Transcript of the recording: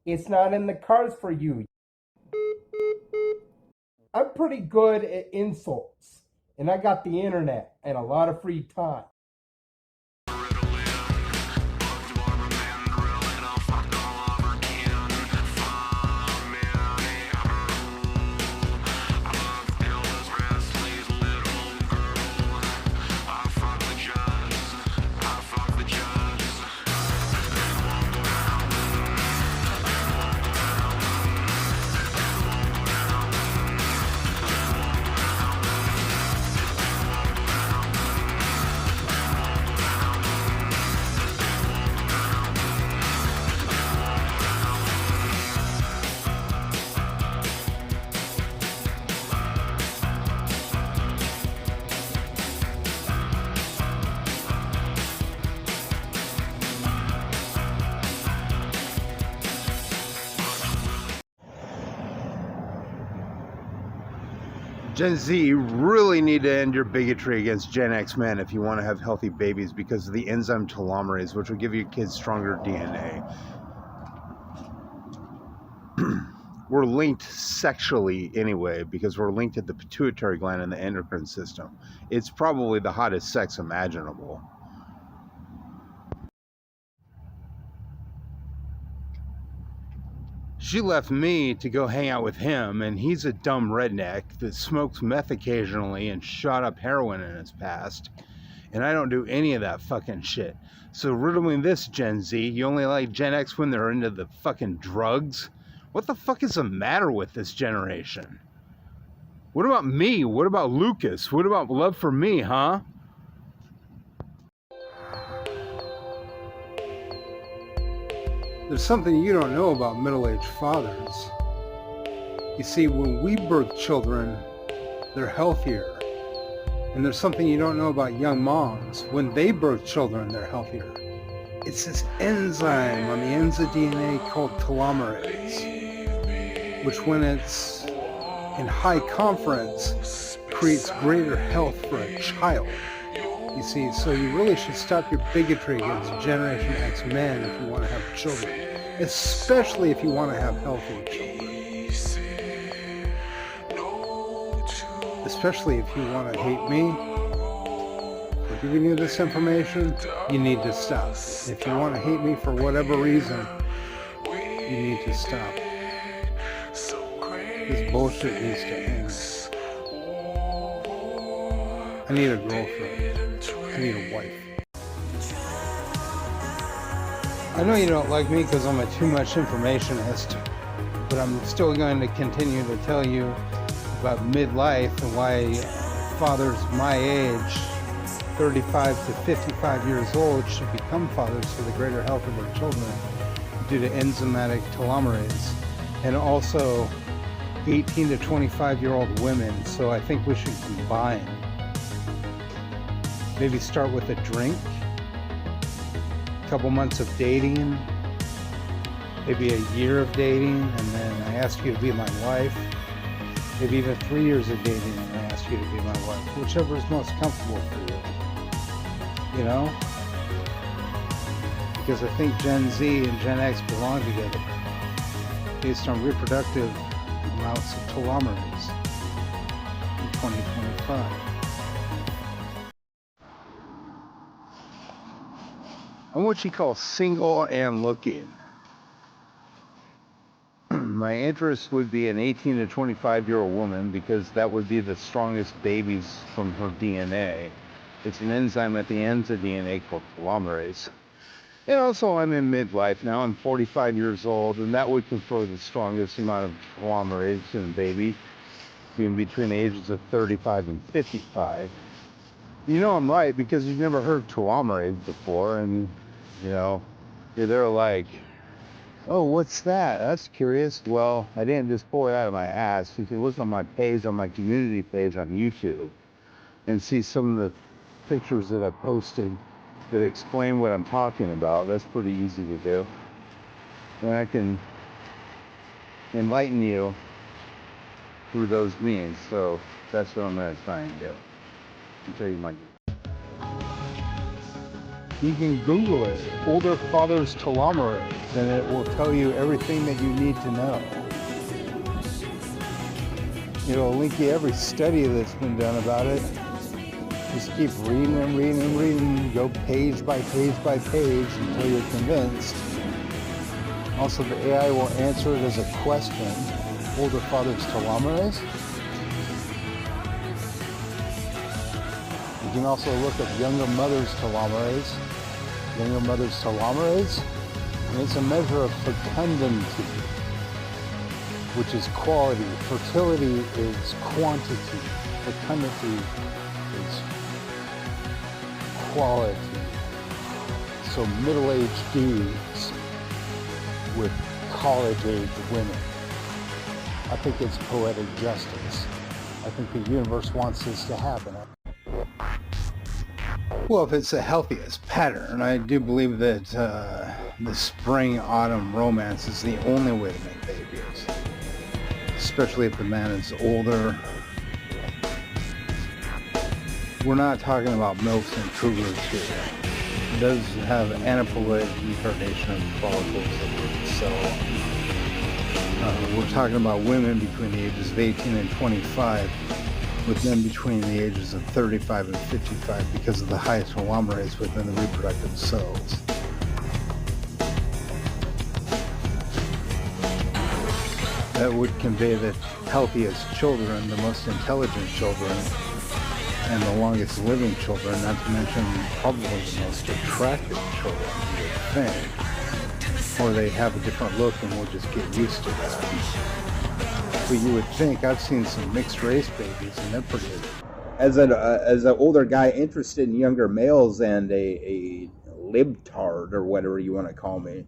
It's not in the cards for you. I'm pretty good at insults, and I got the internet and a lot of free time. Gen Z, you really need to end your bigotry against Gen X men if you want to have healthy babies because of the enzyme telomerase, which will give your kids stronger DNA. We're linked sexually anyway because we're linked at the pituitary gland and the endocrine system. It's probably the hottest sex imaginable. She left me to go hang out with him, and he's a dumb redneck that smokes meth occasionally and shot up heroin in his past. And I don't do any of that fucking shit. So riddling this, Gen Z, you only like Gen X when they're into the fucking drugs? What the fuck is the matter with this generation? What about me? What about Lucas? What about love for me, huh? There's something you don't know about middle-aged fathers. You see, when we birth children, they're healthier. And there's something you don't know about young moms. When they birth children, they're healthier. It's this enzyme on the ends of DNA called telomerase, which when it's in high conference, creates greater health for a child. You see, so you really should stop your bigotry against Generation X men if you want to have children, especially if you want to have healthy children. Especially if you want to hate me for giving you this information, you need to stop. If you want to hate me for whatever reason, you need to stop. This bullshit needs to end. I need a girlfriend. I need a wife. I know you don't like me because I'm a too much informationist, but I'm still going to continue to tell you about midlife and why fathers my age, 35 to 55 years old, should become fathers for the greater health of their children due to enzymatic telomerase, and also 18 to 25-year-old women. So I think we should combine. Maybe start with a drink, a couple months of dating, maybe a year of dating, and then I ask you to be my wife. Maybe even 3 years of dating, and I ask you to be my wife. Whichever is most comfortable for you. You know? Because I think Gen Z and Gen X belong together based on reproductive amounts of telomerase in 2025. I'm what you call single and looking. My interest would be an 18 to 25-year-old woman because that would be the strongest babies from her DNA. It's an enzyme at the ends of DNA called telomerase. And also I'm in midlife now. I'm 45 years old, and that would confer the strongest amount of telomerase in a baby being between the ages of 35 and 55. You know I'm right because you've never heard telomerase before, and you know, you're there like, oh, what's that? That's curious. Well, I didn't just pull it out of my ass. You can look on my page, on my community page on YouTube, and see some of the pictures that I posted that explain what I'm talking about. That's pretty easy to do. And I can enlighten you through those means. So that's what I'm going to try and do. I'll tell you my You can Google it, older father's telomerase, and it will tell you everything that you need to know. It'll link you every study that's been done about it. Just keep reading and reading and reading. Go page by page by page until you're convinced. Also, the AI will answer it as a question. Older father's telomerase. You can also look at younger mother's telomerase. Younger mother's telomerase. And it's a measure of fecundity, which is quality. Fertility is quantity. Fecundity is quality. So middle-aged dudes with college-age women. I think it's poetic justice. I think the universe wants this to happen. Well, if it's the healthiest pattern, I do believe that the spring-autumn romance is the only way to make babies. Especially if the man is older. We're not talking about milfs and cougars here. It does have aneuploid retardation of follicles that would sell. We're talking about women between the ages of 18 and 25, with men between the ages of 35 and 55 because of the high telomerase within the reproductive cells. That would convey the healthiest children, the most intelligent children, and the longest living children, not to mention probably the most attractive children, you would think. Or they have a different look and we'll just get used to that. But you would think, I've seen some mixed race babies and they're pretty good. As an older guy interested in younger males and a libtard or whatever you want to call me,